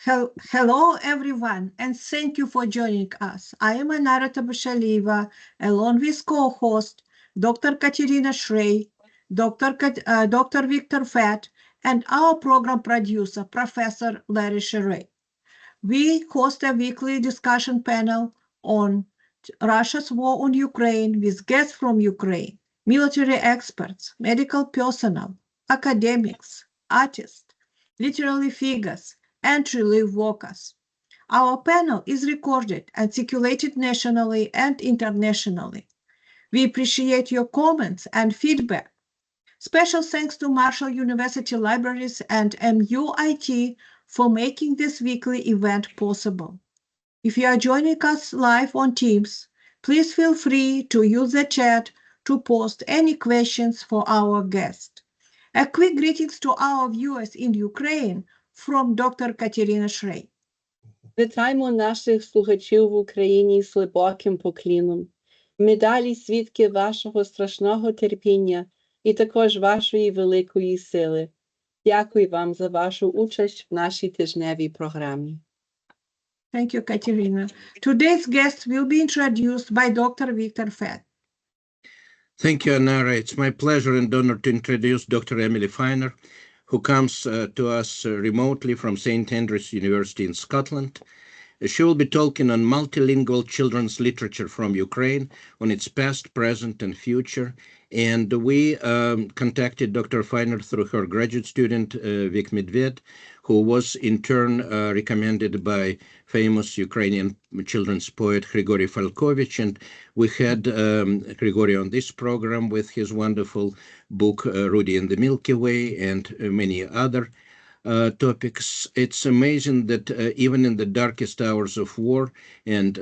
Hello, everyone, and thank you for joining us. I am Anara Tabashaliva, along with co-host Dr. Katerina Shrey, Dr. Victor Fett, and our program producer, Professor Larry Sherray. We host a weekly discussion panel on Russia's war on Ukraine with guests from Ukraine, military experts, medical personnel, academics, artists, literary figures, and relief workers. Our panel is recorded and circulated nationally and internationally. We appreciate your comments and feedback. Special thanks to Marshall University Libraries and MUIT for making this weekly event possible. If you are joining us live on Teams, please feel free to use the chat to post any questions for our guest. A quick greetings to our viewers in Ukraine from Dr. Katerina Shrey. Вітаємо наших слухачів в Україні з глибоким покліном. Ми далі свідки вашого страшного терпіння і також вашої великої сили. Дякую вам за вашу участь в нашій тижневій програмі. Thank you, Katerina. Today's guest will be introduced by Dr. Victor Fett. Thank you, Anara. It's my pleasure and honor to introduce Dr. Emily Feiner, who comes to us remotely from St. Andrews University in Scotland. She will be talking on multilingual children's literature from Ukraine, on its past, present, and future. And we contacted Dr. Feiner through her graduate student, Vik Medved, who was in turn recommended by famous Ukrainian children's poet Grigory Falkovich. And we had Grigory on this program with his wonderful book, Rudy and the Milky Way, and many other topics. It's amazing that even in the darkest hours of war, and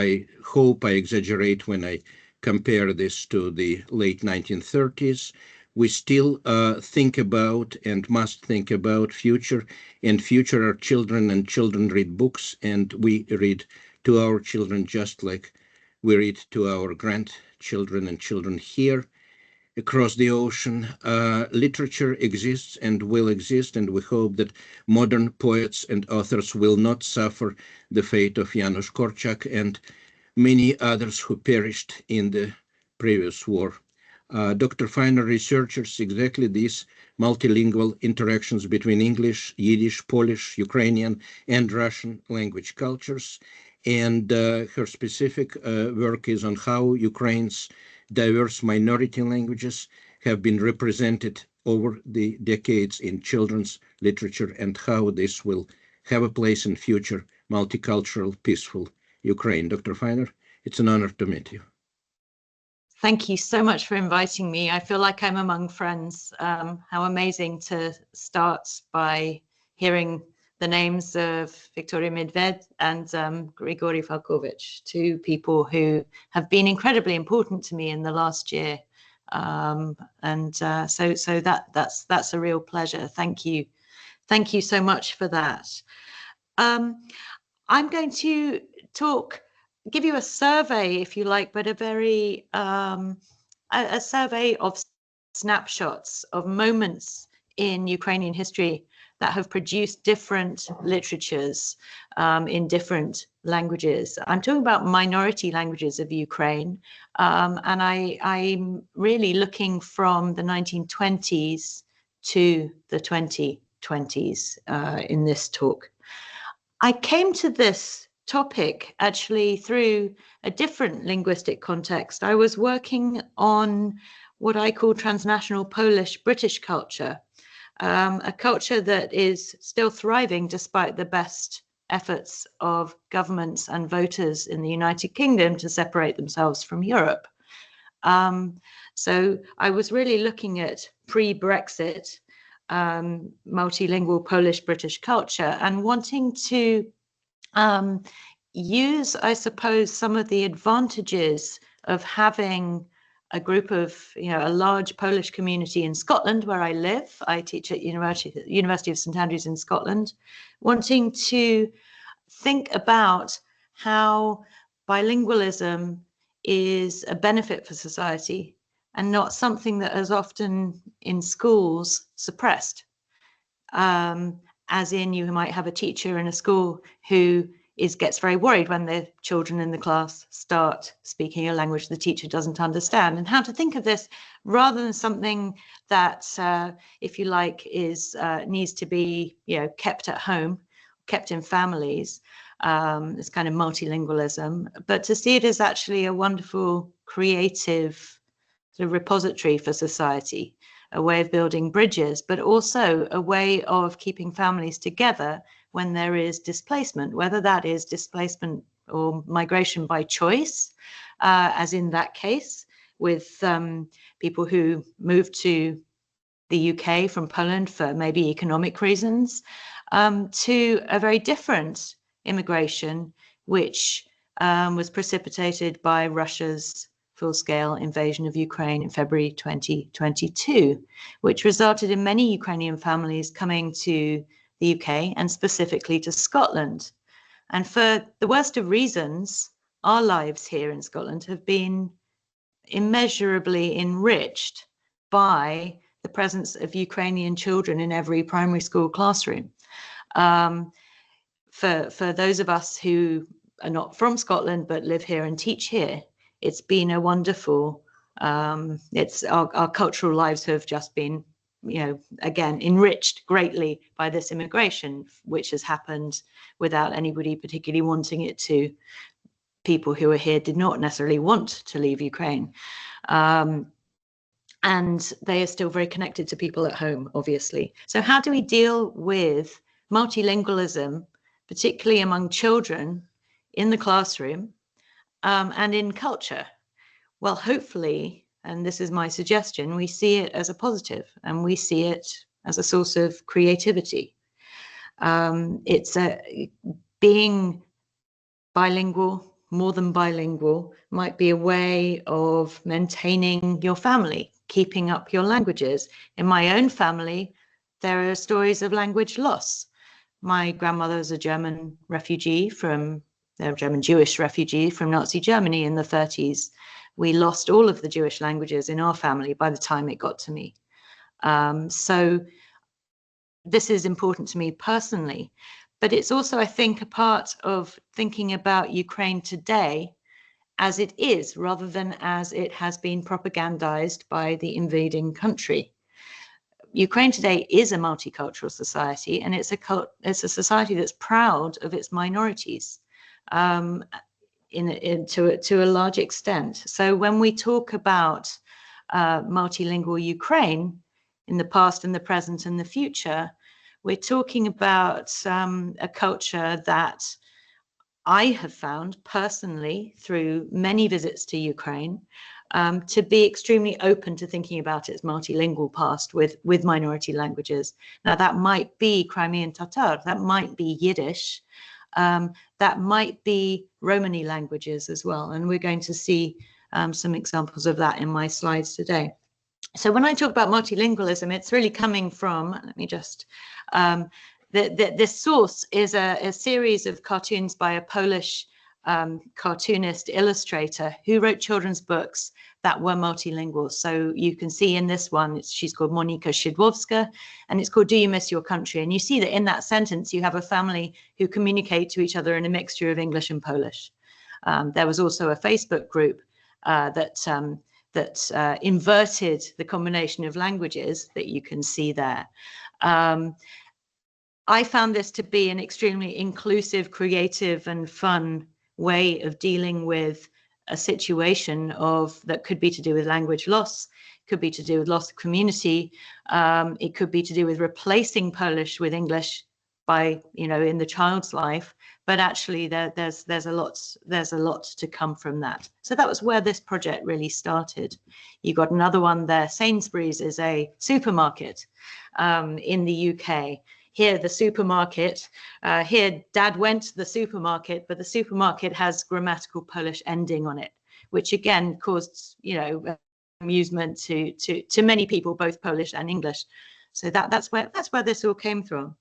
I hope I exaggerate when I compare this to the late 1930s, we still think about and must think about future, and future are children, and children read books, and we read to our children just like we read to our grandchildren and children here. Across the ocean, literature exists and will exist, and we hope that modern poets and authors will not suffer the fate of Janusz Korczak and many others who perished in the previous war. Dr. Feiner researches exactly these multilingual interactions between English, Yiddish, Polish, Ukrainian, and Russian language cultures, and her specific work is on how Ukraine's diverse minority languages have been represented over the decades in children's literature, and how this will have a place in future multicultural, peaceful Ukraine. Dr. Feiner, it's an honor to meet you. Thank you so much for inviting me. I feel like I'm among friends. How amazing to start by hearing the names of Victoria Medved and Grigory Falkovich, two people who have been incredibly important to me in the last year. So that's a real pleasure. Thank you. Thank you so much for that. I'm going to give you a survey, if you like, but a very a survey of snapshots of moments in Ukrainian history that have produced different literatures in different languages. I'm talking about minority languages of Ukraine, and I'm really looking from the 1920s to the 2020s in this talk. I came to this topic actually through a different linguistic context. I was working on what I call transnational Polish-British culture, a culture that is still thriving despite the best efforts of governments and voters in the United Kingdom to separate themselves from Europe. So I was really looking at pre-Brexit multilingual Polish-British culture and wanting to use, I suppose, some of the advantages of having a group of, a large Polish community in Scotland where I live. I teach at University of St Andrews in Scotland, wanting to think about how bilingualism is a benefit for society and not something that is often in schools suppressed. as in you might have a teacher in a school who gets very worried when the children in the class start speaking a language the teacher doesn't understand, and how to think of this rather than something that, if you like, needs to be, kept at home, kept in families. It's kind of multilingualism, but to see it as actually a wonderful creative sort of repository for society, a way of building bridges, but also a way of keeping families together when there is displacement, whether that is displacement or migration by choice, as in that case with people who moved to the UK from Poland for maybe economic reasons, to a very different immigration, which was precipitated by Russia's full-scale invasion of Ukraine in February 2022, which resulted in many Ukrainian families coming to the UK and specifically to Scotland. And for the worst of reasons, our lives here in Scotland have been immeasurably enriched by the presence of Ukrainian children in every primary school classroom. For those of us who are not from Scotland but live here and teach here, it's been a wonderful, our cultural lives have just been, again, enriched greatly by this immigration, which has happened without anybody particularly wanting it to. People who are here did not necessarily want to leave Ukraine. And they are still very connected to people at home, obviously. So how do we deal with multilingualism, particularly among children in the classroom and in culture? Well, hopefully, and this is my suggestion, we see it as a positive and we see it as a source of creativity. Being bilingual, more than bilingual, might be a way of maintaining your family, keeping up your languages. In my own family, there are stories of language loss. My grandmother was a German Jewish refugee from Nazi Germany in the 30s. We lost all of the Jewish languages in our family by the time it got to me. So this is important to me personally. But it's also, I think, a part of thinking about Ukraine today as it is, rather than as it has been propagandized by the invading country. Ukraine today is a multicultural society, and it's a society that's proud of its minorities to a large extent. So when we talk about multilingual Ukraine in the past and the present and the future, we're talking about a culture that I have found personally through many visits to Ukraine to be extremely open to thinking about its multilingual past with minority languages. Now, that might be Crimean Tatar, that might be Yiddish, that might be Romani languages as well. And we're going to see some examples of that in my slides today. So when I talk about multilingualism, it's really coming from, let me just, this source is a series of cartoons by a Polish cartoonist illustrator who wrote children's books that were multilingual. So you can see in this one, she's called Monika Szydłowska, and it's called Do You Miss Your Country? And you see that in that sentence, you have a family who communicate to each other in a mixture of English and Polish. There was also a Facebook group that inverted the combination of languages that you can see there. I found this to be an extremely inclusive, creative, and fun way of dealing with a situation that could be to do with language loss, could be to do with loss of community, it could be to do with replacing Polish with English by, in the child's life. But actually, there's a lot to come from that. So that was where this project really started. You got another one there. Sainsbury's is a supermarket in the UK. Here, the supermarket, here Dad went to the supermarket, but the supermarket has grammatical Polish ending on it, which again caused, amusement to many people, both Polish and English. So that's where this all came from.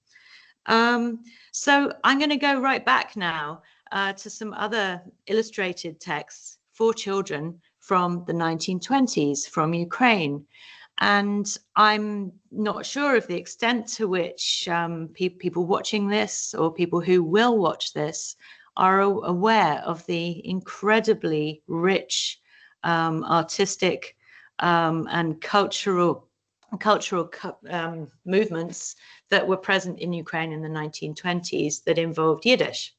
So I'm going to go right back now to some other illustrated texts for children from the 1920s from Ukraine. And I'm not sure of the extent to which people watching this or people who will watch this are aware of the incredibly rich artistic and cultural movements that were present in Ukraine in the 1920s that involved Yiddish.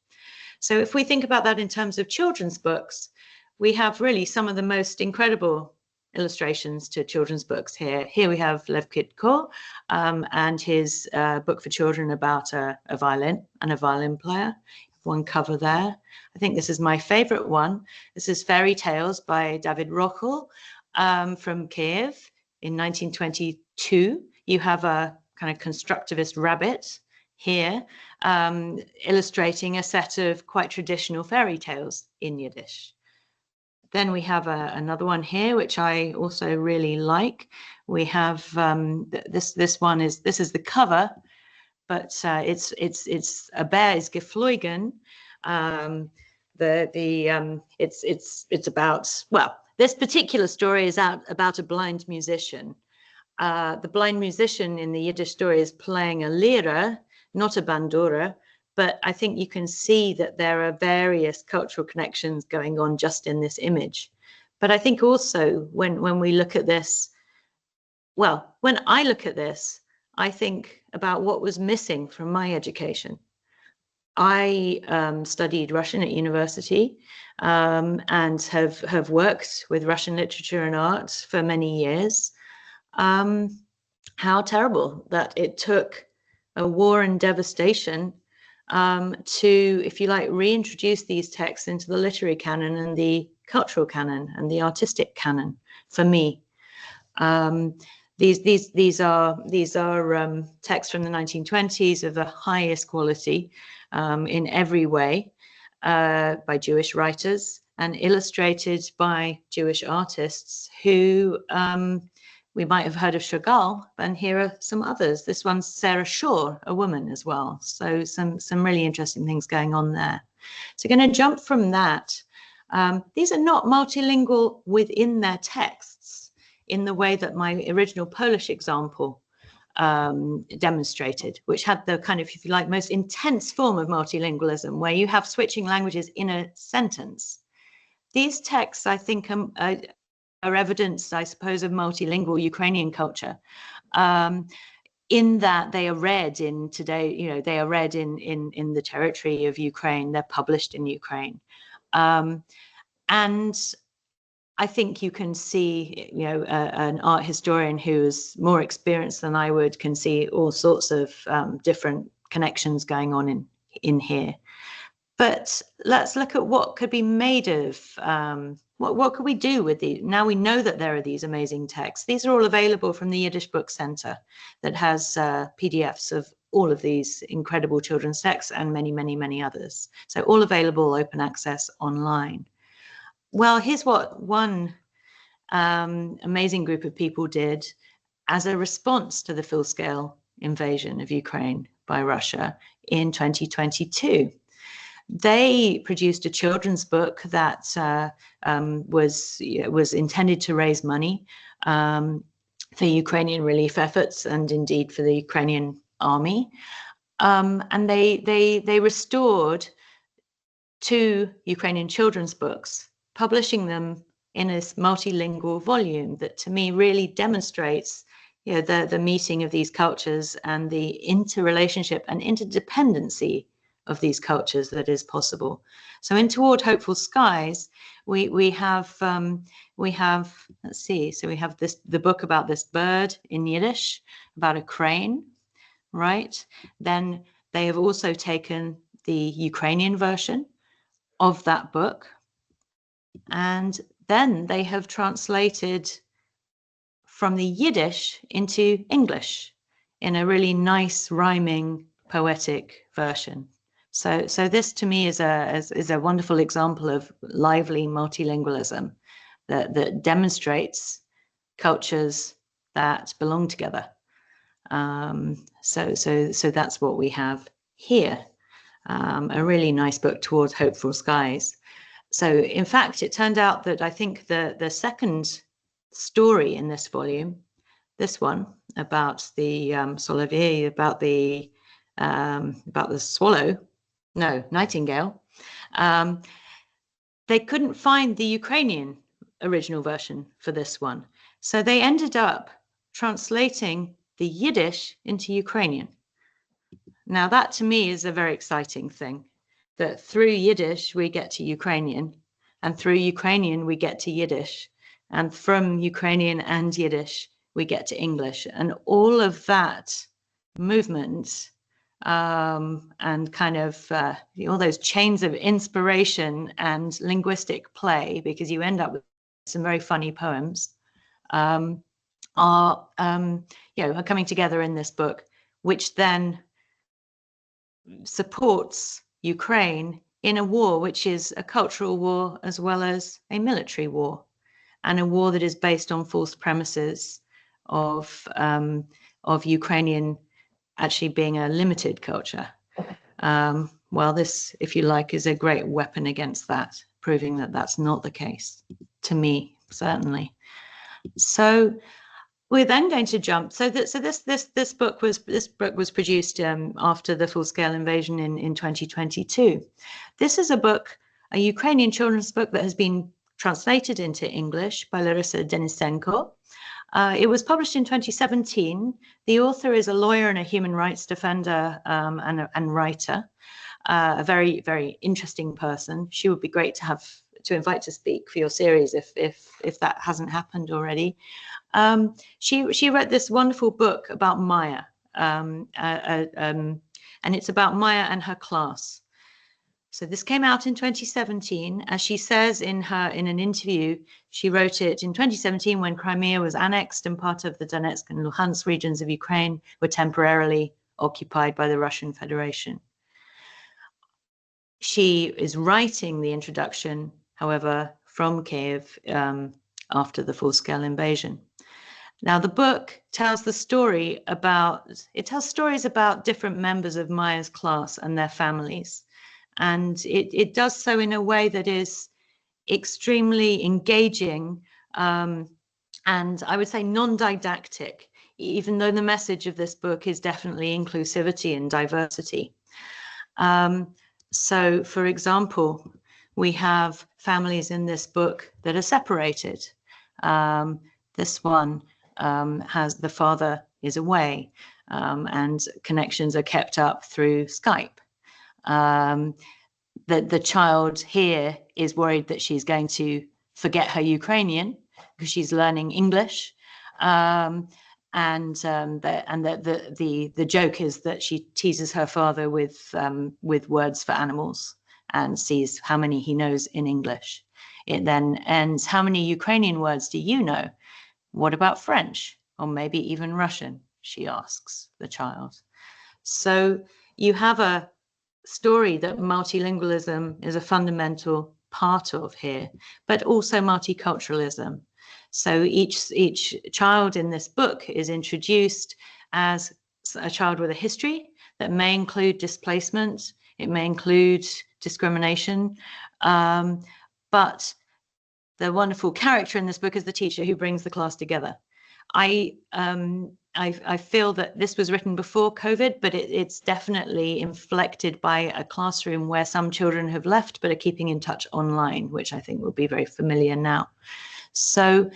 So if we think about that in terms of children's books, we have really some of the most incredible illustrations to children's books here. Here we have Lev Kitko and his book for children about a violin and a violin player. One cover there. I think this is my favorite one. This is Fairy Tales by David Rochel from Kiev in 1922. You have a kind of constructivist rabbit here illustrating a set of quite traditional fairy tales in Yiddish. Then we have another one here, which I also really like. We have this one is the cover, but it's a bear is geflogen. It's about, well, this particular story is about a blind musician. The blind musician in the Yiddish story is playing a lira, not a bandura. But I think you can see that there are various cultural connections going on just in this image. But I think also when we look at this, well, when I look at this, I think about what was missing from my education. I studied Russian at university and have worked with Russian literature and art for many years. How terrible that it took a war and devastation to, if you like, reintroduce these texts into the literary canon and the cultural canon and the artistic canon for me. These are texts from the 1920s of the highest quality in every way by Jewish writers and illustrated by Jewish artists who we might have heard of Chagall, and here are some others. This one's Sarah Shaw, a woman as well. So some really interesting things going on there. So going to jump from that. These are not multilingual within their texts in the way that my original Polish example demonstrated, which had the kind of, if you like, most intense form of multilingualism, where you have switching languages in a sentence. These texts, I think, are evidence, I suppose, of multilingual Ukrainian culture, in that they are read in today, you know, they are read in the territory of Ukraine, they're published in Ukraine. And I think you can see, you know, an art historian who is more experienced than I would can see all sorts of different connections going on in here. But let's look at what could be made of, what could we do with these? Now we know that there are these amazing texts. These are all available from the Yiddish Book Center that has PDFs of all of these incredible children's texts and many, many, many others. So all available, open access online. Well, here's what one amazing group of people did as a response to the full-scale invasion of Ukraine by Russia in 2022. They produced a children's book that was intended to raise money for Ukrainian relief efforts and indeed for the Ukrainian army. And they restored 2 Ukrainian children's books, publishing them in this multilingual volume that to me really demonstrates, you know, the meeting of these cultures and the interrelationship and interdependency of these cultures that is possible. So in Toward Hopeful Skies, we have let's see, so we have the book about this bird in Yiddish, about a crane, right? Then they have also taken the Ukrainian version of that book, and then they have translated from the Yiddish into English in a really nice rhyming poetic version. So this to me is a wonderful example of lively multilingualism that demonstrates cultures that belong together. So that's what we have here. A really nice book, Towards Hopeful Skies. So in fact, it turned out that I think the second story in this volume this one about the Solovey, about the swallow, no, nightingale. They couldn't find the Ukrainian original version for this one. So they ended up translating the Yiddish into Ukrainian. Now that to me is a very exciting thing, that through Yiddish we get to Ukrainian, and through Ukrainian we get to Yiddish, and from Ukrainian and Yiddish we get to English. And all of that movement and kind of all those chains of inspiration and linguistic play, because you end up with some very funny poems, are coming together in this book, which then supports Ukraine in a war which is a cultural war as well as a military war, and a war that is based on false premises of Ukrainian actually being a limited culture. Well, this, if you like, is a great weapon against that, proving that that's not the case, to me, certainly. So we're then going to jump. So this book was produced after the full-scale invasion in 2022. This is a Ukrainian children's book that has been translated into English by Larissa Denisenko. It was published in 2017. The author is a lawyer and a human rights defender and writer, a very, very interesting person. She would be great to invite to speak for your series if that hasn't happened already. She wrote this wonderful book about Maya, and it's about Maya and her class. So this came out in 2017. As she says in an interview, she wrote it in 2017 when Crimea was annexed and part of the Donetsk and Luhansk regions of Ukraine were temporarily occupied by the Russian Federation. She is writing the introduction, however, from Kiev after the full-scale invasion. Now, the book tells stories about different members of Maya's class and their families. And it does so in a way that is extremely engaging and I would say non-didactic, even though the message of this book is definitely inclusivity and diversity. So, for example, we have families in this book that are separated. This one has the father is away and connections are kept up through Skype. The child here is worried that she's going to forget her Ukrainian because she's learning English, and the joke is that she teases her father with words for animals and sees how many he knows in English. It then ends, how many Ukrainian words do you know? What about French, or maybe even Russian? She asks the child. So you have a story that multilingualism is a fundamental part of here, but also multiculturalism. So each child in this book is introduced as a child with a history that may include displacement, it may include discrimination, but the wonderful character in this book is the teacher who brings the class together. I feel that this was written before COVID, but it's definitely inflected by a classroom where some children have left but are keeping in touch online, which I think will be very familiar now. So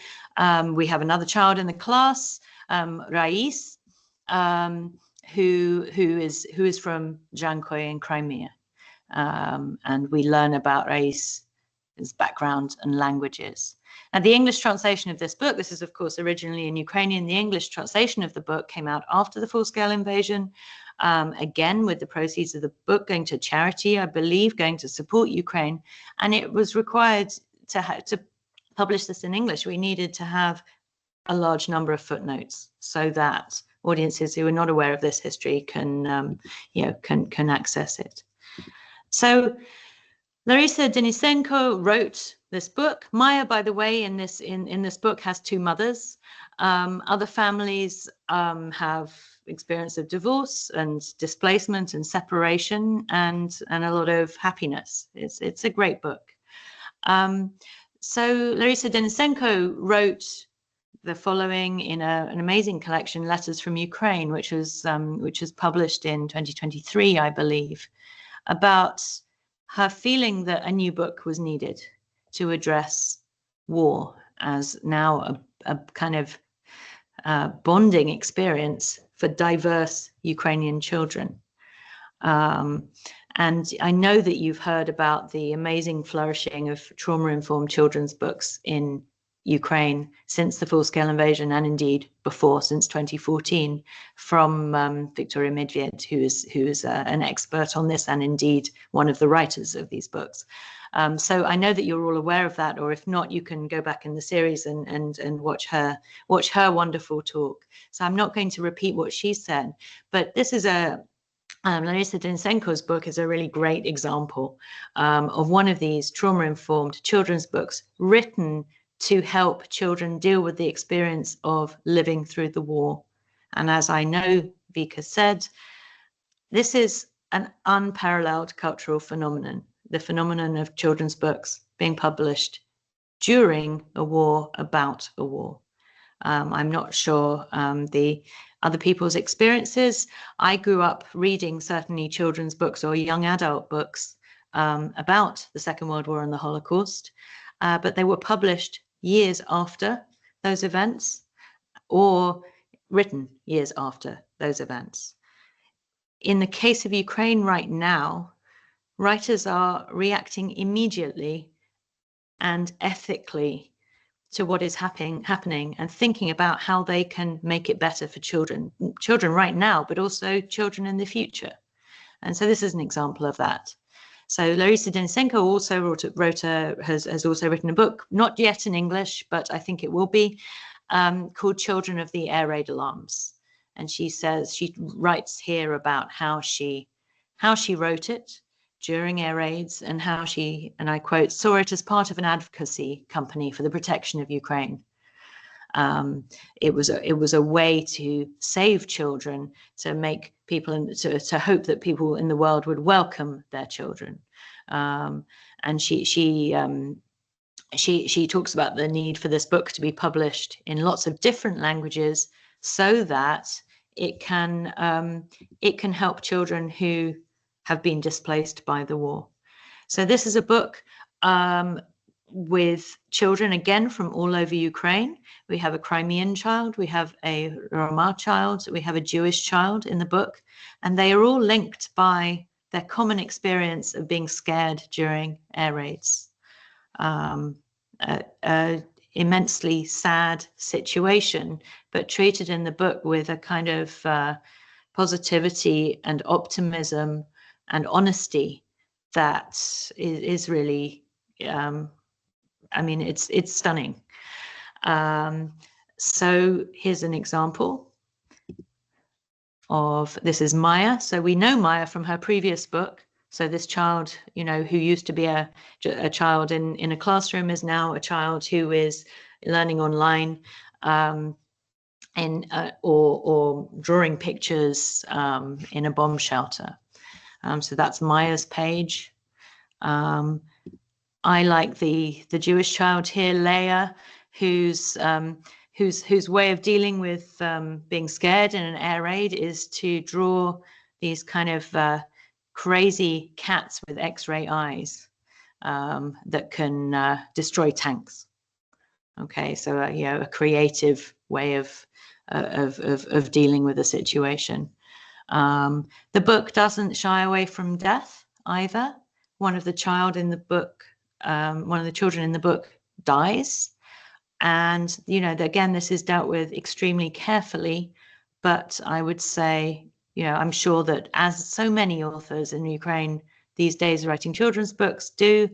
we have another child in the class, Rais, who is from Jankoy in Crimea, and we learn about Rais, his background and languages. And the English translation of this book, this is of course originally in Ukrainian, the English translation of the book came out after the full-scale invasion, again with the proceeds of the book going to charity, I believe, going to support Ukraine. And it was required to publish this in English. We needed to have a large number of footnotes so that audiences who are not aware of this history can access it. So Larissa Denisenko wrote this book. Maya, by the way, in this book has two mothers. Other families have experience of divorce and displacement and separation and a lot of happiness. It's a great book. So Larissa Denisenko wrote the following in an amazing collection, Letters from Ukraine, which was published in 2023, I believe, about her feeling that a new book was needed to address war as now a kind of bonding experience for diverse Ukrainian children. And I know that you've heard about the amazing flourishing of trauma-informed children's books in Ukraine since the full-scale invasion, and indeed before, since 2014, from Victoria Medved, who is an expert on this and indeed one of the writers of these books. So I know that you're all aware of that, or if not, you can go back in the series and watch her wonderful talk. So I'm not going to repeat what she said, but this is Larisa Denisenko's book is a really great example of one of these trauma-informed children's books written to help children deal with the experience of living through the war. And as I know Vika said, this is an unparalleled cultural phenomenon, the phenomenon of children's books being published during a war about a war. I'm not sure the other people's experiences. I grew up reading certainly children's books or young adult books about the Second World War and the Holocaust, but they were published years after those events or written years after those events. In the case of Ukraine right now, writers are reacting immediately and ethically to what is happening and thinking about how they can make it better for children right now, but also children in the future. And so this is an example of that. So Larisa Denisenko also has also written a book, not yet in English, but I think it will be, called Children of the Air Raid Alarms. And she writes here about how she wrote it during air raids and how she, and I quote, saw it as part of an advocacy company for the protection of Ukraine. It was a way to save children, to make people, to hope that people in the world would welcome their children. And she talks about the need for this book to be published in lots of different languages so that it can help children who have been displaced by the war. So this is a book with children, again, from all over Ukraine. We have a Crimean child, we have a Roma child, we have a Jewish child in the book, and they are all linked by their common experience of being scared during air raids. Immensely sad situation, but treated in the book with a kind of positivity and optimism and honesty that is really, I mean, it's stunning. So here's an example of, this is Maya. So we know Maya from her previous book. So this child, you know, who used to be a child in a classroom is now a child who is learning online or drawing pictures in a bomb shelter. So that's Maya's page. I like the Jewish child here, Leah, whose way of dealing with being scared in an air raid is to draw these kind of crazy cats with X-ray eyes that can destroy tanks. Okay, so you know, a creative way of dealing with a situation. The book doesn't shy away from death either. One of the children in the book dies, and you know, again, this is dealt with extremely carefully. But I would say, you know, I'm sure that as so many authors in Ukraine these days writing children's books do,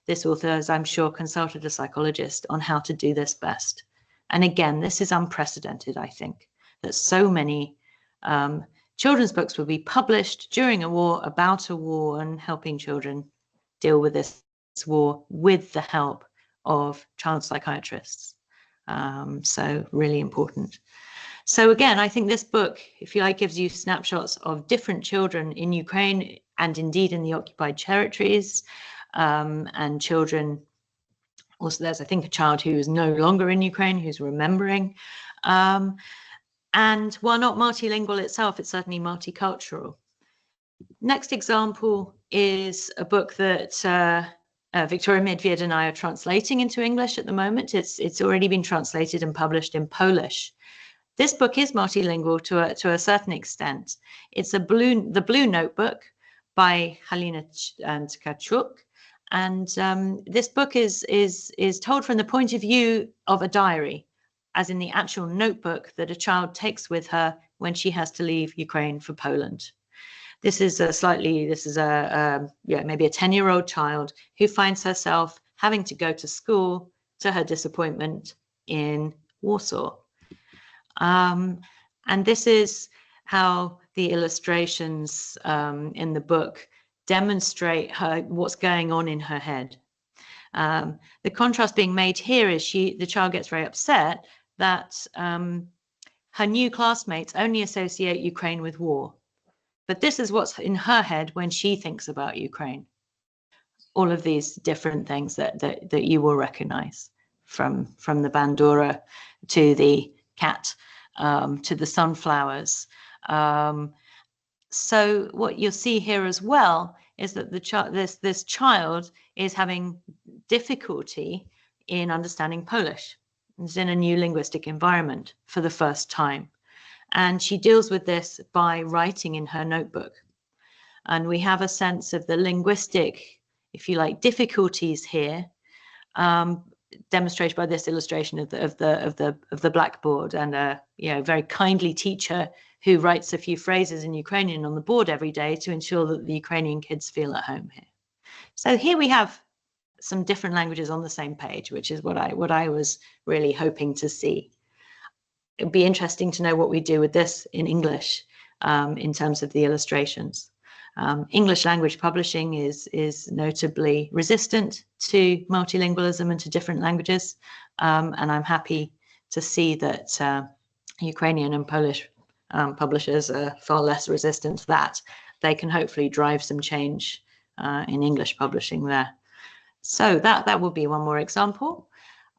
this author has, I'm sure, consulted a psychologist on how to do this best. And again, this is unprecedented, I think, that so many children's books will be published during a war, about a war, and helping children deal with this war with the help of child psychiatrists. So really important. So again, I think this book, if you like, gives you snapshots of different children in Ukraine and indeed in the occupied territories, and children Also, there's, I think, a child who is no longer in Ukraine, who's remembering. And while not multilingual itself, it's certainly multicultural. Next example is a book that Victoria Medved and I are translating into English at the moment. It's already been translated and published in Polish. This book is multilingual to a certain extent. It's the Blue Notebook by Halina Tkachuk. And this book is told from the point of view of a diary, as in the actual notebook that a child takes with her when she has to leave Ukraine for Poland. This is maybe a 10-year-old child who finds herself having to go to school, to her disappointment, in Warsaw. And this is how the illustrations in the book demonstrate what's going on in her head. The contrast being made here is the child gets very upset that her new classmates only associate Ukraine with war. But this is what's in her head when she thinks about Ukraine. All of these different things that you will recognize, from the bandura to the cat, to the sunflowers. So what you'll see here as well is that this child is having difficulty in understanding Polish. It's in a new linguistic environment for the first time. And she deals with this by writing in her notebook. And we have a sense of the linguistic, if you like, difficulties here, demonstrated by this illustration of the blackboard, and a very kindly teacher who writes a few phrases in Ukrainian on the board every day to ensure that the Ukrainian kids feel at home here. So here we have some different languages on the same page, which is what I was really hoping to see. It'd be interesting to know what we do with this in English in terms of the illustrations. English language publishing is notably resistant to multilingualism and to different languages, and I'm happy to see that Ukrainian and Polish publishers are far less resistant to that. They can hopefully drive some change in English publishing there. So that will be one more example.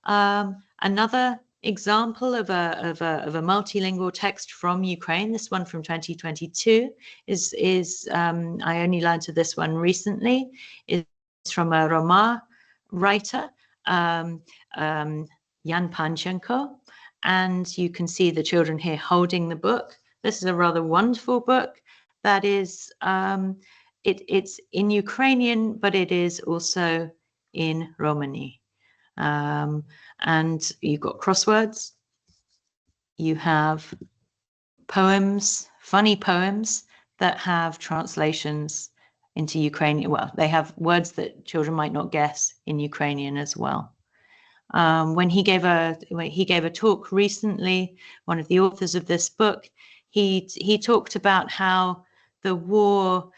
Another example of a multilingual text from Ukraine, this one from 2022, is I only learned of this one recently. It's from a Roma writer, Jan Panchenko, and you can see the children here holding the book. This is a rather wonderful book that is it's in Ukrainian, but it is also in Romani. And you've got crosswords, you have poems, funny poems that have translations into Ukrainian. Well, they have words that children might not guess in Ukrainian as well. When he gave a talk recently, one of the authors of this book, he talked about how the war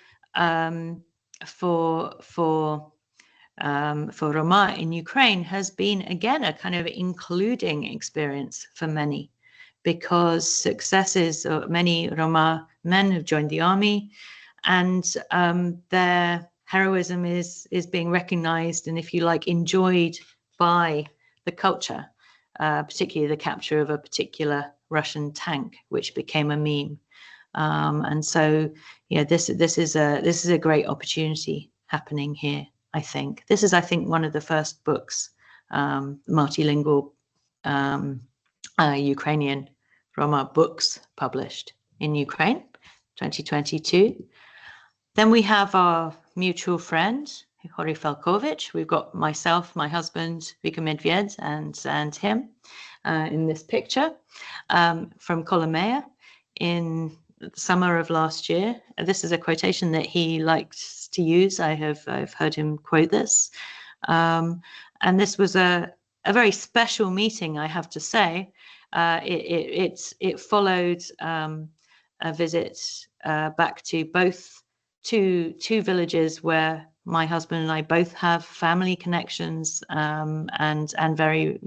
for Roma in Ukraine has been, again, a kind of including experience for many, because many Roma men have joined the army, and their heroism is being recognized and, if you like, enjoyed by the culture, particularly the capture of a particular Russian tank, which became a meme. And so, this is a great opportunity happening here. I think this is, one of the first books, multilingual Ukrainian Roma books published in Ukraine, 2022. Then we have our mutual friend, Hory Falkovich. We've got myself, my husband, Vika Medved, and him in this picture from Kolomea in the summer of last year. This is a quotation that he likes to use. I've heard him quote this. And this was a very special meeting, I have to say. It followed a visit back to both two villages where my husband and I both have family connections, and very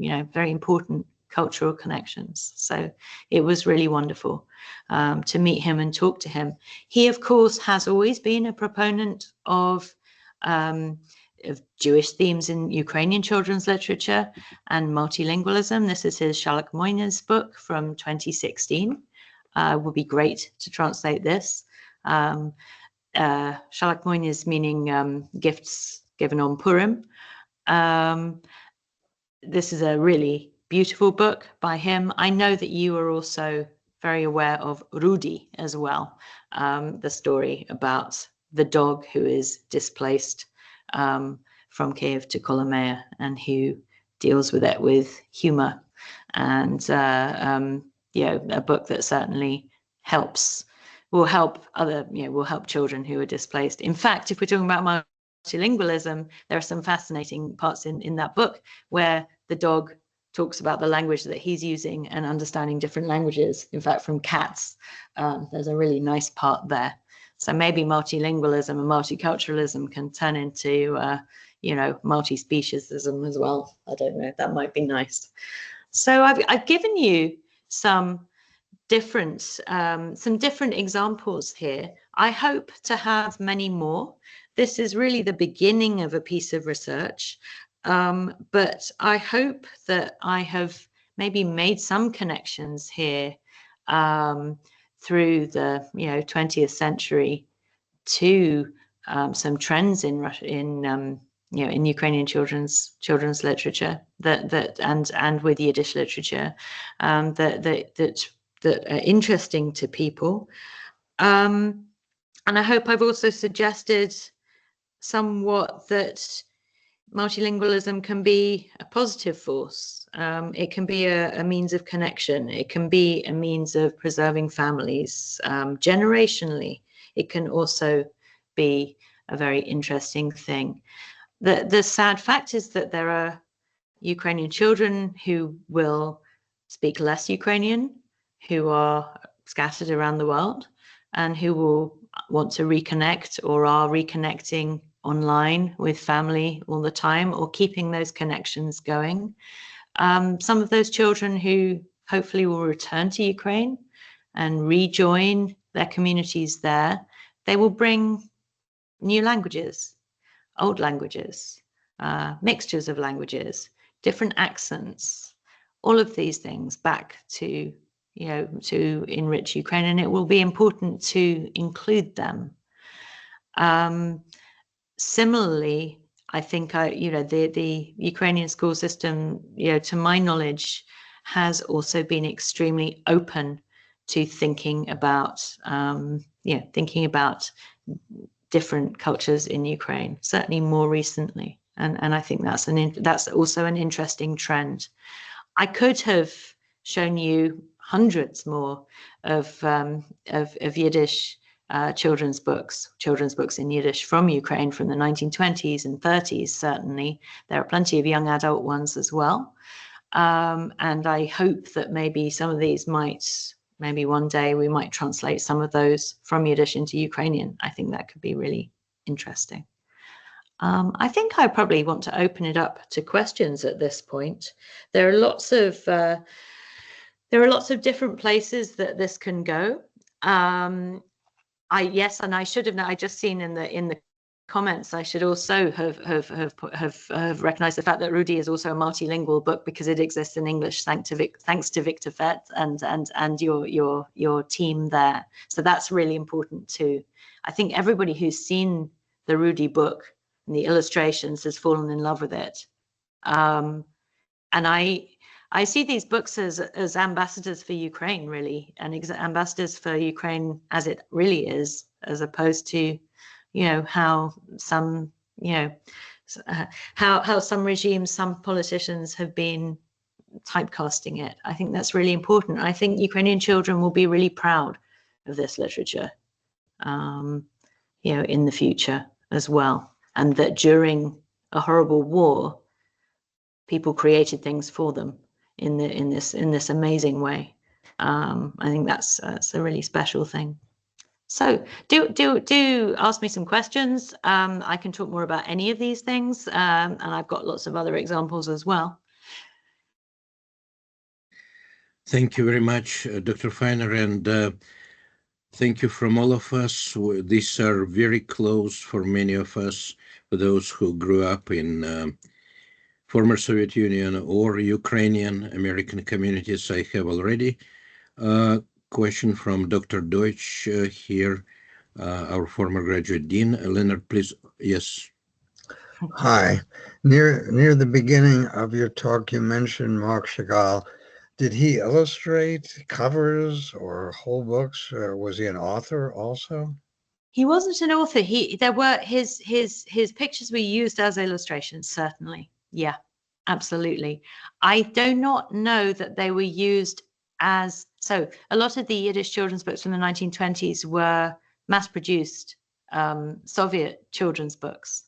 important cultural connections. So it was really wonderful to meet him and talk to him. He, of course, has always been a proponent of of Jewish themes in Ukrainian children's literature and multilingualism. This is his Shalak Moyna's book from 2016. Would be great to translate this. Shalak Moyna's meaning gifts given on Purim. This is a really beautiful book by him. I know that you are also very aware of Rudy as well, the story about the dog who is displaced from Kiev to Kolomea and who deals with it with humor. And a book that certainly will help children who are displaced. In fact, if we're talking about multilingualism, there are some fascinating parts in that book where the dog talks about the language that he's using and understanding different languages. In fact, from cats, there's a really nice part there. So maybe multilingualism and multiculturalism can turn into, multi-speciesism as well. I don't know, that might be nice. So I've given you some different examples here. I hope to have many more. This is really the beginning of a piece of research, but I hope that I have maybe made some connections here through the 20th century to some trends in Ukrainian children's literature and with Yiddish literature that are interesting to people. And I hope I've also suggested somewhat that multilingualism can be a positive force. It can be a means of connection. It can be a means of preserving families generationally. It can also be a very interesting thing. The sad fact is that there are Ukrainian children who will speak less Ukrainian, who are scattered around the world, and who will want to reconnect or are reconnecting online with family all the time or keeping those connections going. Some of those children who hopefully will return to Ukraine and rejoin their communities there, they will bring new languages, old languages, mixtures of languages, different accents, all of these things back to enrich Ukraine, and it will be important to include them. Similarly, I think the Ukrainian school system, to my knowledge, has also been extremely open to thinking about different cultures in Ukraine, certainly more recently, and I think that's also an interesting trend. I could have shown you hundreds more of Yiddish children's books in Yiddish from Ukraine from the 1920s and 30s. Certainly, there are plenty of young adult ones as well, and I hope that maybe some of these maybe one day we might translate some of those from Yiddish into Ukrainian. I think that could be really interesting. I think I probably want to open it up to questions at this point. There are lots of different places that this can go. And I should have. I just seen in the comments. I should also have recognized the fact that Rudy is also a multilingual book because it exists in English thanks to Victor Fett and your team there. So that's really important too. I think everybody who's seen the Rudy book and the illustrations has fallen in love with it. And I see these books as ambassadors for Ukraine, really, and ambassadors for Ukraine as it really is, as opposed to, how some regimes, some politicians have been typecasting it. I think that's really important. I think Ukrainian children will be really proud of this literature, in the future as well, and that during a horrible war, people created things for them in this amazing way. I think that's a really special thing. So do ask me some questions. I can talk more about any of these things, and I've got lots of other examples as well. Thank you very much, Dr. Feiner, and thank you from all of us. These are very close for many of us those who grew up in former Soviet Union or Ukrainian American communities. I have already a question from Dr. Deutsch here, our former graduate dean. Leonard, please. Yes. Hi. Near the beginning of your talk, you mentioned Marc Chagall. Did he illustrate covers or whole books, or was he an author also? He wasn't an author. There were his pictures were used as illustrations, certainly. Yeah, absolutely. I do not know that they were used as, so a lot of the Yiddish children's books from the 1920s were mass-produced Soviet children's books.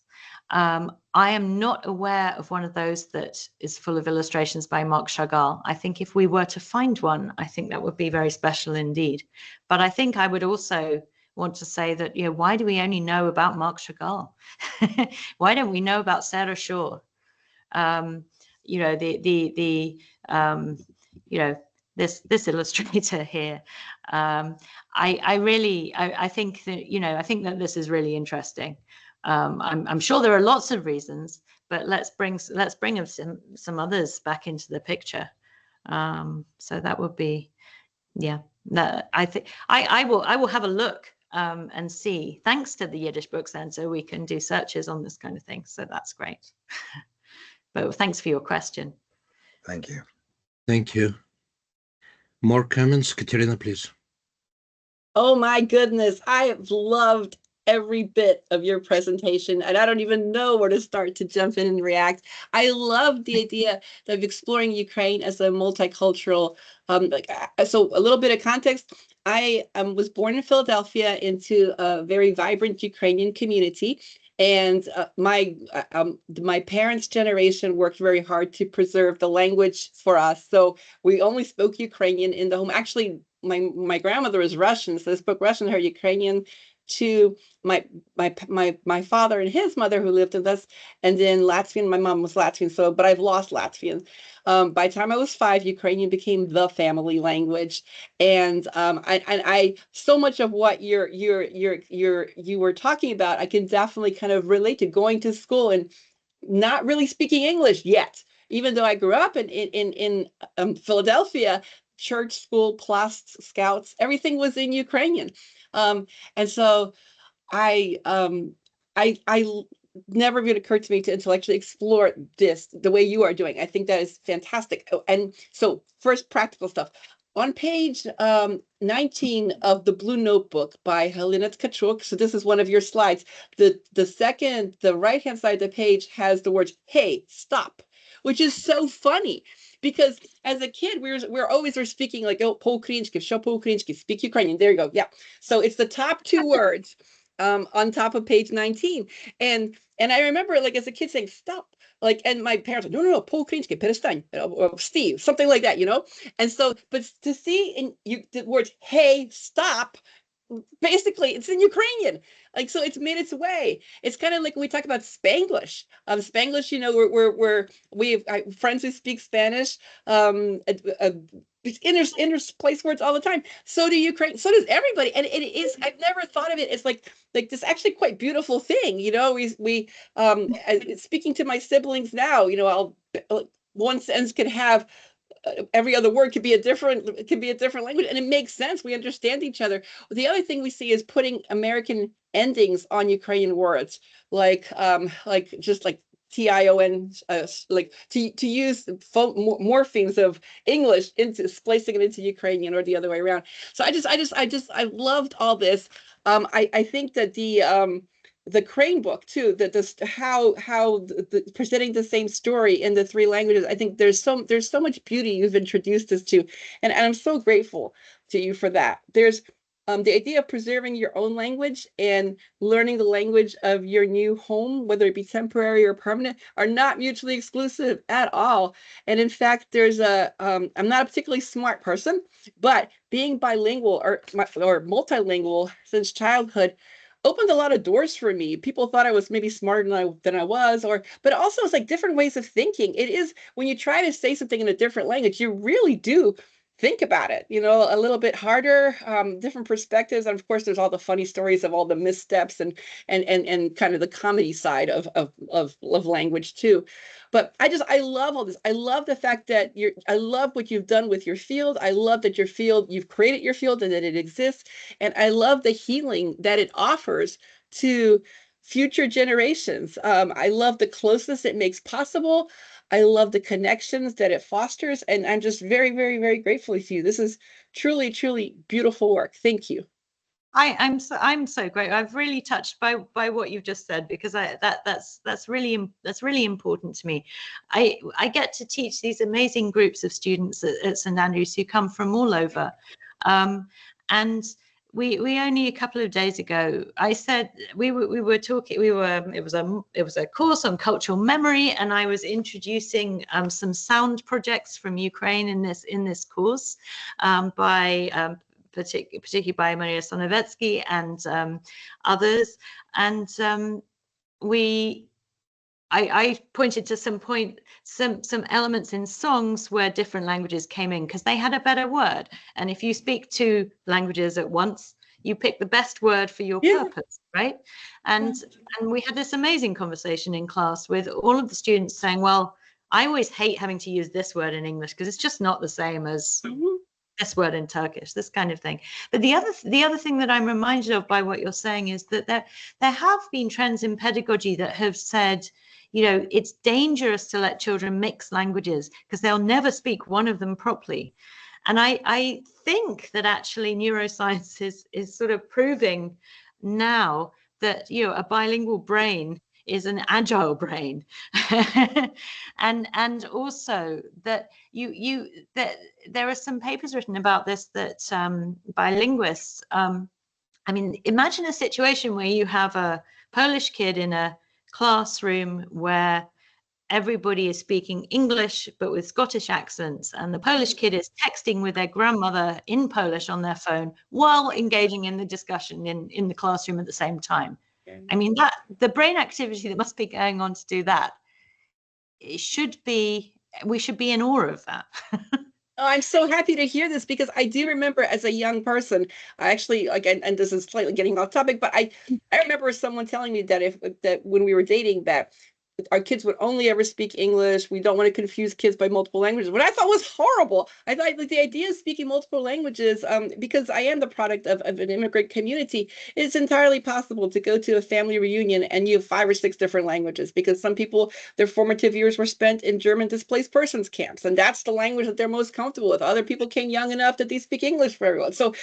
I am not aware of one of those that is full of illustrations by Marc Chagall. I think if we were to find one, I think that would be very special indeed. But I think I would also want to say that, you know, why do we only know about Marc Chagall? Why don't we know about Sarah Shaw? You know, you know, this illustrator here. I think that, you know, I think that this is really interesting. I'm sure there are lots of reasons, but let's bring some others back into the picture. So that would be, yeah. I think I will have a look and see. Thanks to the Yiddish Book Center, we can do searches on this kind of thing. So that's great. But thanks for your question. Thank you. Thank you. More comments? Katerina, please. Oh my goodness, I have loved every bit of your presentation, and I don't even know where to start to jump in and react. I love the idea of exploring Ukraine as a multicultural, so a little bit of context. I was born in Philadelphia into a very vibrant Ukrainian community, and my parents' generation worked very hard to preserve the language for us. So we only spoke Ukrainian in the home. Actually, my grandmother was Russian, so they spoke Russian, her Ukrainian to my father and his mother who lived with us, and then Latvian. My mom was Latvian, so but I've lost Latvian. By the time I was 5, Ukrainian became the family language, and I so much of what you were talking about, I can definitely kind of relate to going to school and not really speaking English yet, even though I grew up in Philadelphia. Church, school, plus scouts, everything was in Ukrainian. And so I never even occurred to me to intellectually explore this the way you are doing. I think that is fantastic. Oh, and so first practical stuff. On page 19 of the Blue Notebook by Helena Tkachuk, so this is one of your slides, the right-hand side of the page has the words, "Hey, stop," which is so funny. Because as a kid, we're speaking like, oh, po-ukrainski, show po-ukrainski, speak Ukrainian. There you go. Yeah. So it's the top 2 words on top of page 19. And I remember like as a kid saying, stop. Like, and my parents were, no, po-ukrainski, перестань, Steve, something like that, you know? And so, but to see the words, hey, stop, basically it's in Ukrainian, like, so it's made its way. It's kind of like when we talk about Spanglish. Spanglish, you know, we have friends who speak Spanish, interplace words all the time. So do Ukraine, so does everybody, and it is, I've never thought of it as like this actually quite beautiful thing, you know. We speaking to my siblings now, you know, one sentence could have every other word could be a different language, and it makes sense. We understand each other. The other thing we see is putting American endings on Ukrainian words, like just like tion, like to use morphemes of English into splicing it into Ukrainian or the other way around. So I loved all this. I think that the Crane book too, that how presenting the same story in the 3 languages. I think there's so much beauty you've introduced us to, and I'm so grateful to you for that. There's the idea of preserving your own language and learning the language of your new home, whether it be temporary or permanent, are not mutually exclusive at all. And in fact, there's I'm not a particularly smart person, but being bilingual or multilingual since childhood opened a lot of doors for me. People thought I was maybe smarter than I was, but also it's like different ways of thinking. It is when you try to say something in a different language, you really do think about it, a little bit harder, different perspectives. And of course, there's all the funny stories of all the missteps and kind of the comedy side of language too. But I love all this. I love the fact that I love what you've done with your field. I love that you've created your field and that it exists. And I love the healing that it offers to future generations. I love the closeness it makes possible. I love the connections that it fosters, and I'm just very, very, very grateful to you. This is truly, truly beautiful work. Thank you. I'm so grateful. I've really touched by what you've just said, because that's really important to me. I get to teach these amazing groups of students at St Andrews who come from all over, and we only a couple of days ago, I said we were talking. It was a course on cultural memory, and I was introducing some sound projects from Ukraine in this course, particularly by Maria Sonovetsky and others, and I pointed to some elements in songs where different languages came in because they had a better word. And if you speak two languages at once, you pick the best word for your purpose, right? And we had this amazing conversation in class with all of the students saying, well, I always hate having to use this word in English because it's just not the same as this word in Turkish, this kind of thing. But the other thing that I'm reminded of by what you're saying is that there have been trends in pedagogy that have said, it's dangerous to let children mix languages because they'll never speak one of them properly. And I think that actually neuroscience is sort of proving now that, a bilingual brain is an agile brain. and also that that there are some papers written about this that by linguists. Imagine a situation where you have a Polish kid in a classroom where everybody is speaking English but with Scottish accents, and the Polish kid is texting with their grandmother in Polish on their phone while engaging in the discussion in the classroom at the same time. That the brain activity that must be going on to do that, we should be in awe of that. Oh, I'm so happy to hear this, because I do remember as a young person, I actually, again, and this is slightly getting off topic, but I remember someone telling me that when we were dating, that our kids would only ever speak English. We don't want to confuse kids by multiple languages, what I thought was horrible. I thought, like, the idea of speaking multiple languages, because I am the product of an immigrant community, it's entirely possible to go to a family reunion and you have 5 or 6 different languages, because some people, their formative years were spent in German displaced persons camps, and that's the language that they're most comfortable with. Other people came young enough that they speak English very well. So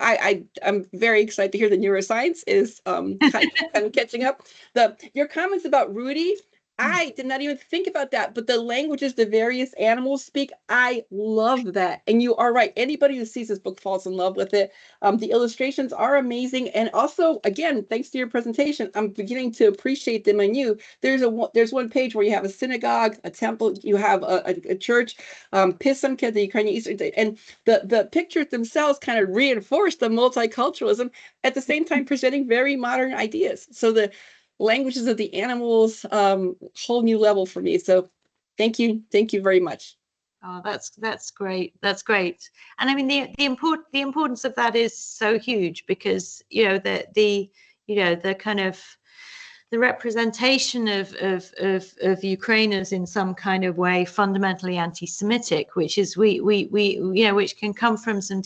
I'm very excited to hear that neuroscience is kind of catching up. Your comments about Rudy, I did not even think about that, but the languages the various animals speak, I love that. And you are right. Anybody who sees this book falls in love with it. The illustrations are amazing. And also, again, thanks to your presentation, I'm beginning to appreciate them anew. There's one page where you have a synagogue, a temple, you have a church, Pisamka, the Ukrainian Easter, and the pictures themselves kind of reinforce the multiculturalism, at the same time presenting very modern ideas. So the languages of the animals, whole new level for me. So thank you very much. Oh, that's great. That's great. And I mean, the importance of that is so huge, because the kind of the representation of Ukraine as in some kind of way fundamentally anti-Semitic, which is which can come from some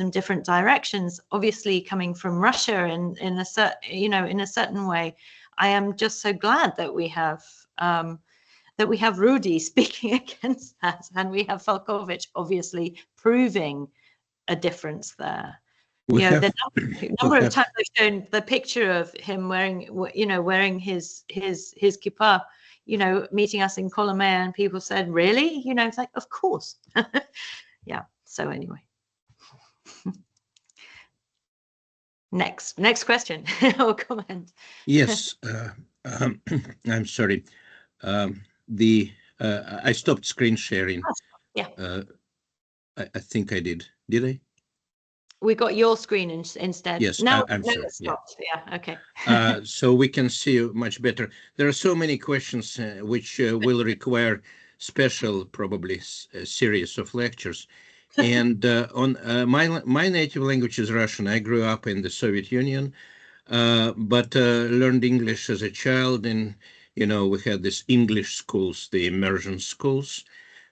different directions, obviously coming from Russia in a certain way. I am just so glad that we have Rudy speaking against that, and we have Falkovich obviously proving a difference there. The number of times I've shown the picture of him wearing his kippah, meeting us in Kolomea, and people said, really? It's like, of course. Yeah. So anyway. Next question or comment. Yes, I'm sorry. I stopped screen sharing. Yeah. I think I did. Did I? We got your screen instead. Yes. No, I'm sorry. It's stopped. Yeah. Okay. So we can see you much better. There are so many questions which will require special, probably, series of lectures. And on my native language is Russian. I grew up in the Soviet Union, but learned English as a child. And we had these English schools, the immersion schools,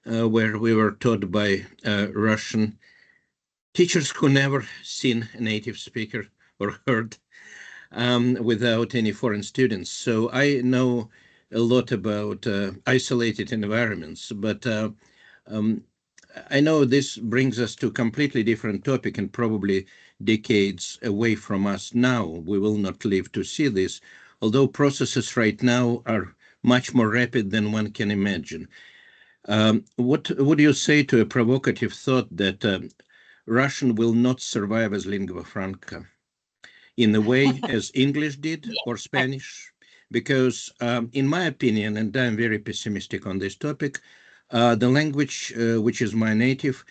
where we were taught by Russian teachers who never seen a native speaker or heard without any foreign students. So I know a lot about isolated environments, but I know this brings us to a completely different topic and probably decades away from us now. We will not live to see this, although processes right now are much more rapid than one can imagine. What would you say to a provocative thought that Russian will not survive as lingua franca in the way as English did or Spanish? Because in my opinion, and I'm very pessimistic on this topic, the language, which is my native,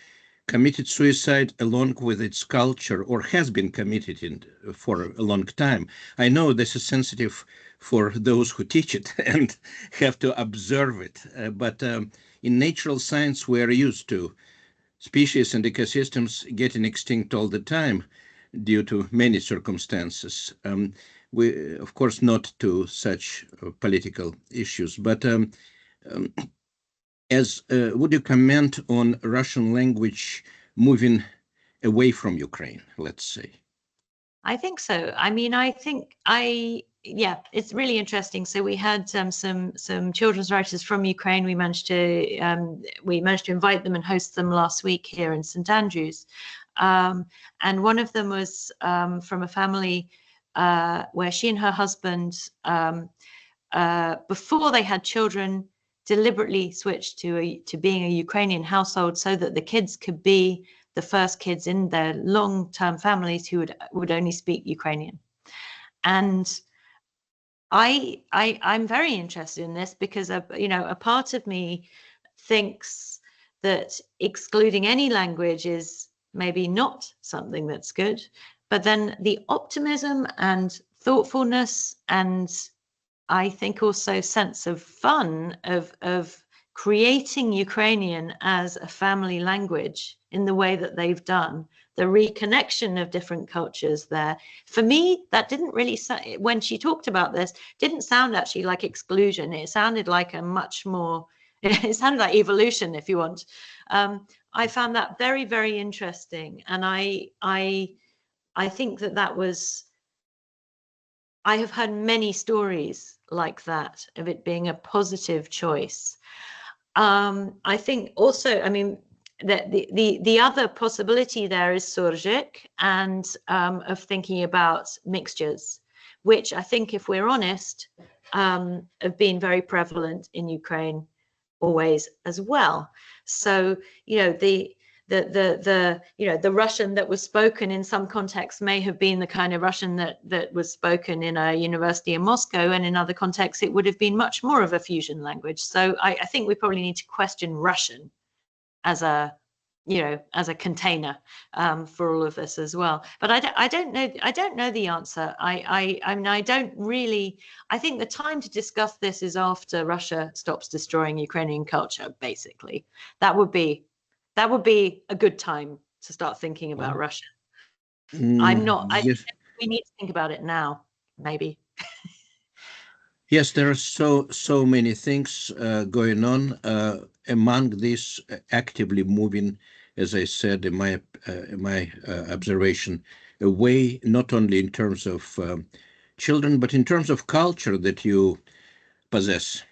committed suicide along with its culture, or has been committed for a long time. I know this is sensitive for those who teach it and have to observe it, but in natural science, we are used to species and ecosystems getting extinct all the time due to many circumstances. We, of course, not to such political issues, but would you comment on Russian language moving away from Ukraine, let's say? I think so. I mean, yeah, it's really interesting. So we had some children's writers from Ukraine. We managed to invite them and host them last week here in St. Andrews. And one of them was from a family where she and her husband, before they had children, deliberately switched to being a Ukrainian household so that the kids could be the first kids in their long-term families who would only speak Ukrainian. And I'm very interested in this because a part of me thinks that excluding any language is maybe not something that's good, but then the optimism and thoughtfulness and I think also sense of fun of creating Ukrainian as a family language in the way that they've done, the reconnection of different cultures there. For me, that didn't really, when she talked about this, didn't sound actually like exclusion. It sounded like a much more, it sounded like evolution, if you want. I found that very, very interesting. And I think that was, I have heard many stories like that of it being a positive choice. I think also, I mean, that the other possibility there is surjik and of thinking about mixtures, which I think, if we're honest, have been very prevalent in Ukraine always as well. So, the Russian that was spoken in some contexts may have been the kind of Russian that was spoken in a university in Moscow, and in other contexts it would have been much more of a fusion language. So I think we probably need to question Russian as a container for all of this as well. But I don't know the answer. I mean, I don't really. I think the time to discuss this is after Russia stops destroying Ukrainian culture. Basically, that would be a good time to start thinking about Russia. I'm not. I Yes. think we need to think about it now, maybe. Yes, there are so many things going on. Among these, actively moving, as I said in my observation, away not only in terms of children, but in terms of culture that you possess.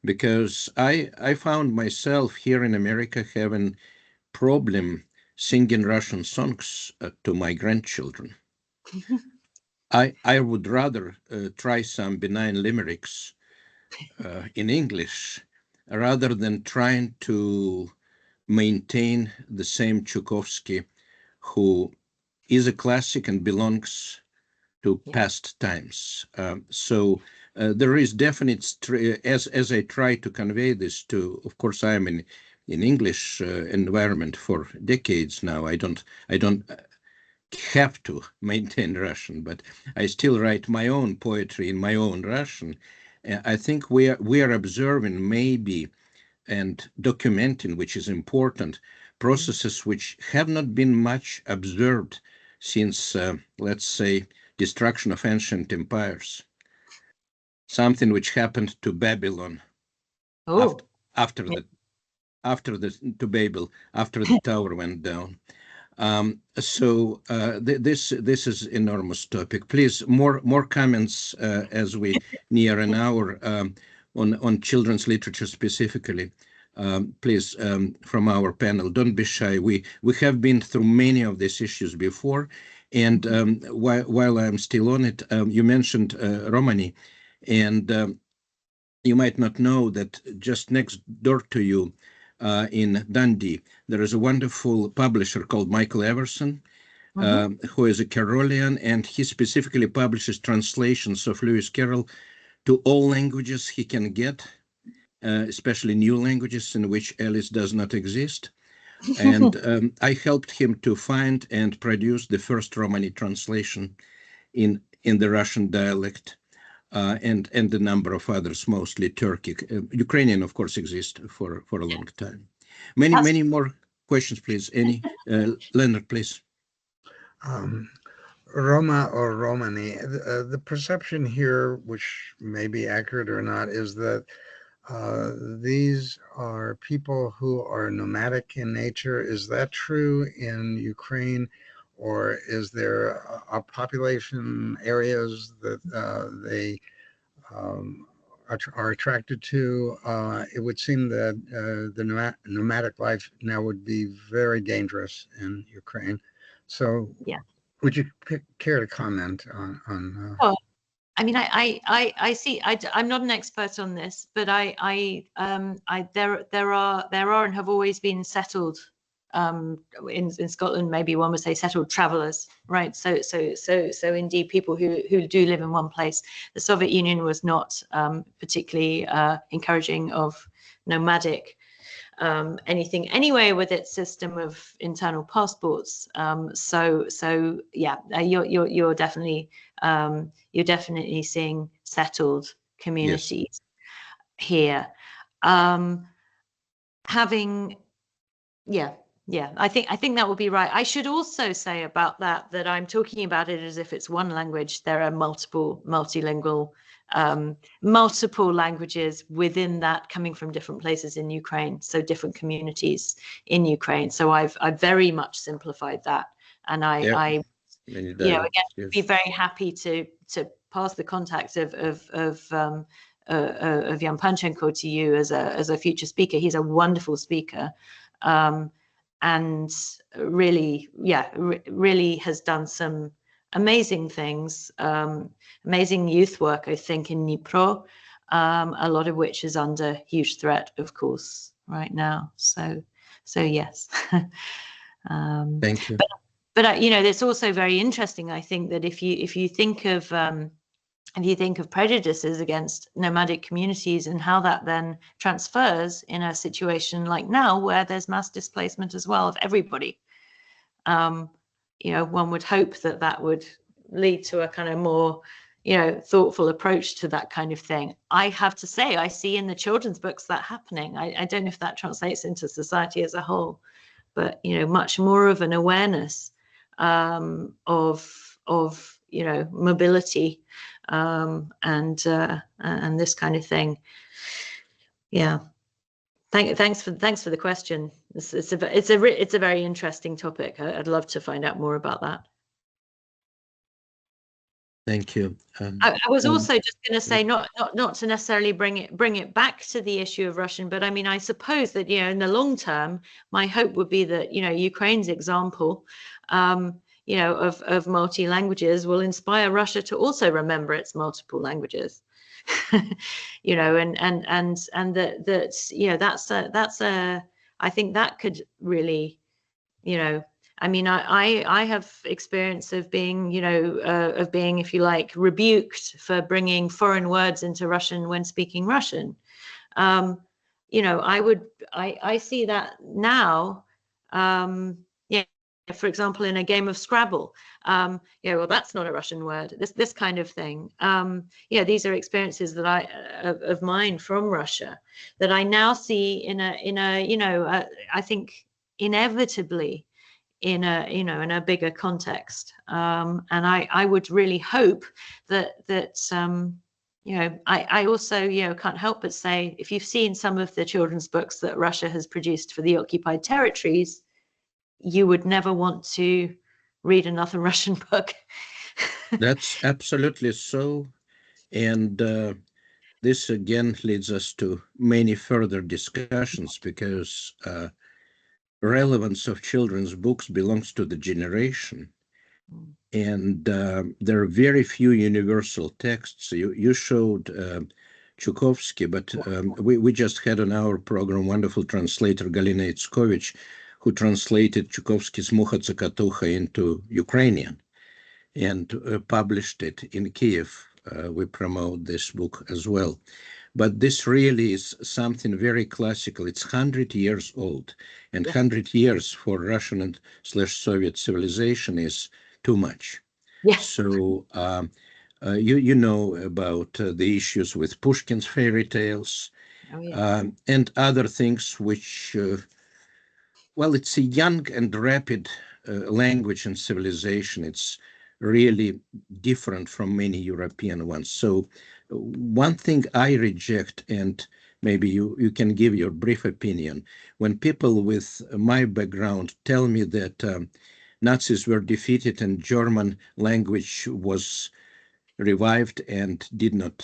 Because I found myself here in America having problem singing Russian songs to my grandchildren. I would rather try some benign limericks in English rather than trying to maintain the same Tchaikovsky, who is a classic and belongs to past times. So there is definite, as I try to convey this to, of course, I am in English environment for decades now. I don't have to maintain Russian, but I still write my own poetry in my own Russian. I think we are observing maybe and documenting, which is important, processes which have not been much observed since, let's say, destruction of ancient empires. Something which happened to Babylon after the tower went down. This is enormous topic. Please, more comments as we near an hour on children's literature specifically. Please, from our panel, don't be shy. We have been through many of these issues before, and while I'm still on it, you mentioned Romani, and you might not know that just next door to you, in Dundee, there is a wonderful publisher called Michael Everson, who is a Carolian, and he specifically publishes translations of Lewis Carroll to all languages he can get, especially new languages in which Alice does not exist. And I helped him to find and produce the first Romani translation in the Russian dialect. And a number of others, mostly Turkic. Ukrainian, of course, exists for a long time. Many more questions, please. Any? Leonard, please. Roma or Romani, the perception here, which may be accurate or not, is that these are people who are nomadic in nature. Is that true in Ukraine? Or is there a population areas that they are attracted to? It would seem that the nomadic life now would be very dangerous in Ukraine. So would you care to comment on Oh, I mean, I see. I'm not an expert on this, but there are and have always been settled in Scotland. Maybe one would say settled travelers, right? So indeed, people who do live in one place. The Soviet Union was not particularly encouraging of nomadic anything anyway with its system of internal passports. So yeah, you're definitely seeing settled communities here. I think that would be right. I should also say about that I'm talking about it as if it's one language. There are multilingual, multiple languages within that coming from different places in Ukraine, so different communities in Ukraine. So I've very much simplified that, and I again, be very happy to pass the contact of Jan Panchenko to you as a future speaker. He's a wonderful speaker. And really has done some amazing things, amazing youth work, I think, in Dnipro, a lot of which is under huge threat, of course, right now. So yes. Thank you. But it's also very interesting, I think, that if you think of prejudices against nomadic communities and how that then transfers in a situation like now where there's mass displacement as well of everybody, one would hope that would lead to a kind of more, thoughtful approach to that kind of thing. I have to say, I see in the children's books that happening. I don't know if that translates into society as a whole, but, much more of an awareness of mobility and this kind of thing. Yeah. Thanks for the question. It's a very interesting topic. I'd love to find out more about that. Thank you. I was also just going to say, not to necessarily bring it back to the issue of Russian, but I mean, I suppose that in the long term, my hope would be that Ukraine's example, of multi languages will inspire Russia to also remember its multiple languages. And that's I think that could really, I mean, I have experience of being, if you like, rebuked for bringing foreign words into Russian when speaking Russian. I see that now. for example, in a game of Scrabble, yeah, well, that's not a Russian word. This kind of thing. Yeah, these are experiences that of mine from Russia that I now see in a you know, I think inevitably in a bigger context. And I would really hope that you know, I also, you know, can't help but say, if you've seen some of the children's books that Russia has produced for the occupied territories, you would never want to read another Russian book. That's absolutely so. And this again leads us to many further discussions, because relevance of children's books belongs to the generation. And there are very few universal texts. You showed Chukovsky, but we just had on our program wonderful translator Galina Itskovich, who translated Chukovsky's Mucha Tsakatucha into Ukrainian and published it in Kiev. We promote this book as well. But this really is something very classical. It's 100 years old, and 100 years for Russian and /Soviet civilization is too much. Yes. So you know about the issues with Pushkin's fairy tales. Oh, yeah. And other things which, well, it's a young and rapid language and civilization. It's really different from many European ones. So one thing I reject, and maybe you can give your brief opinion, when people with my background tell me that Nazis were defeated and German language was revived and did not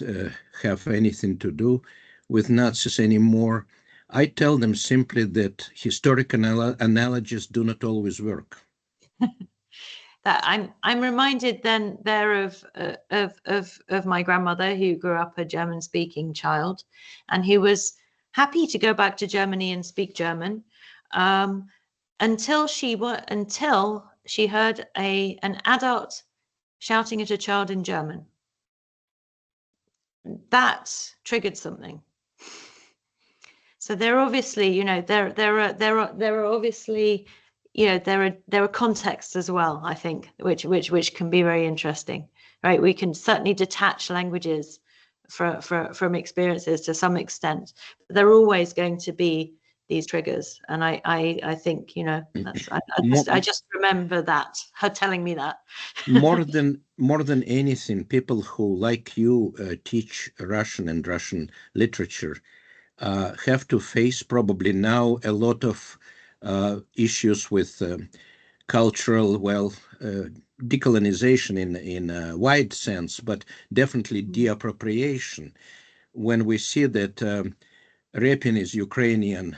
have anything to do with Nazis anymore, I tell them simply that historical analogies do not always work. That I'm reminded then there of my grandmother, who grew up a German-speaking child, and who was happy to go back to Germany and speak German until she heard an adult shouting at a child in German. That triggered something. So there are obviously, you know, there are obviously, you know, there are contexts as well, I think, which can be very interesting, right? We can certainly detach languages from experiences to some extent. But there are always going to be these triggers, and I think, you know, that's, I just remember that, her telling me that. more than anything, people who, like you, teach Russian and Russian literature have to face probably now a lot of issues with cultural, well, decolonization in a wide sense, but definitely deappropriation. When we see that Repin is Ukrainian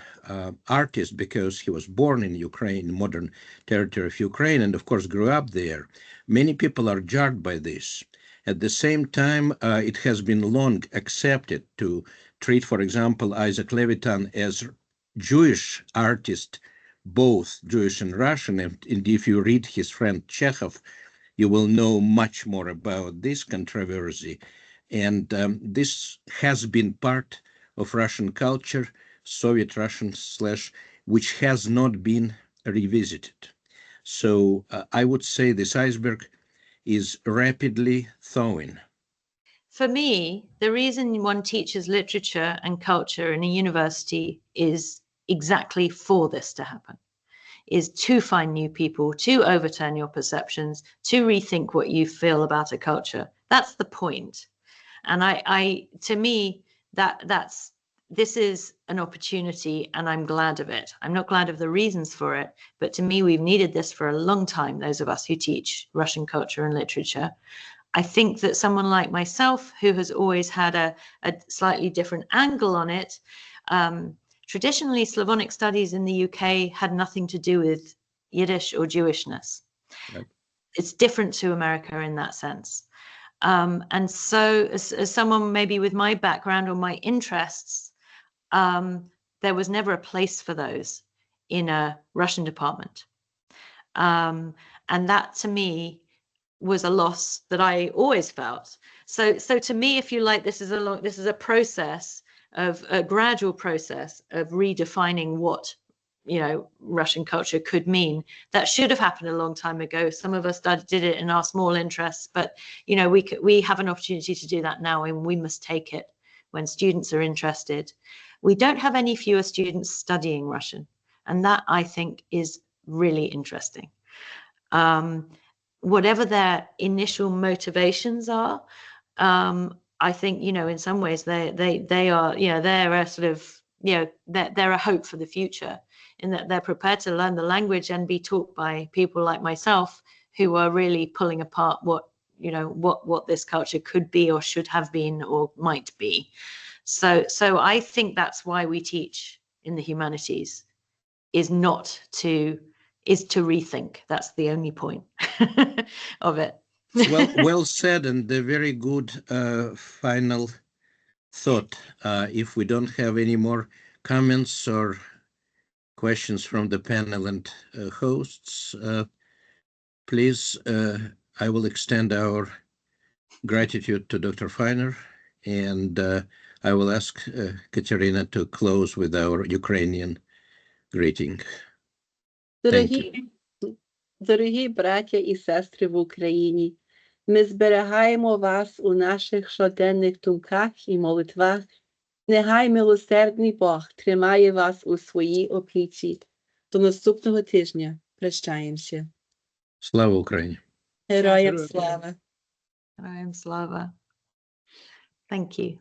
artist because he was born in Ukraine, modern territory of Ukraine, and of course grew up there, many people are jarred by this. At the same time, it has been long accepted to treat, for example, Isaac Levitan as Jewish artist, both Jewish and Russian. And if you read his friend Chekhov, you will know much more about this controversy. And this has been part of Russian culture, Soviet Russian / which has not been revisited. So I would say this iceberg is rapidly thawing. For me, the reason one teaches literature and culture in a university is exactly for this to happen, is to find new people, to overturn your perceptions, to rethink what you feel about a culture. That's the point. And to me, this is an opportunity, and I'm glad of it. I'm not glad of the reasons for it, but to me, we've needed this for a long time, those of us who teach Russian culture and literature. I think that someone like myself, who has always had a slightly different angle on it, traditionally Slavonic studies in the UK had nothing to do with Yiddish or Jewishness. Right. It's different to America in that sense. And so as someone maybe with my background or my interests, there was never a place for those in a Russian department. And that to me was a loss that I always felt. So to me, if you like, this is a process of a gradual process of redefining what Russian culture could mean. That should have happened a long time ago. Some of us did it in our small interests, but we have an opportunity to do that now, and we must take it when students are interested. We don't have any fewer students studying Russian, and that I think is really interesting. Whatever their initial motivations are, I think in some ways they are they're a sort of they're a hope for the future, in that they're prepared to learn the language and be taught by people like myself who are really pulling apart what this culture could be or should have been or might be. So I think that's why we teach in the humanities, is to rethink. That's the only point of it. Well said, and a very good final thought. If we don't have any more comments or questions from the panel and hosts, please, I will extend our gratitude to Dr. Feiner, and I will ask Katerina to close with our Ukrainian greeting. Дорогі браття і сестри в Україні, ми зберігаємо вас у наших щоденних думках і молитвах. Нехай милосердний Бог тримає вас у своїй опіці. До наступного тижня. Прощаємося. Слава Україні! Героям слава! Героям слава! Thank you.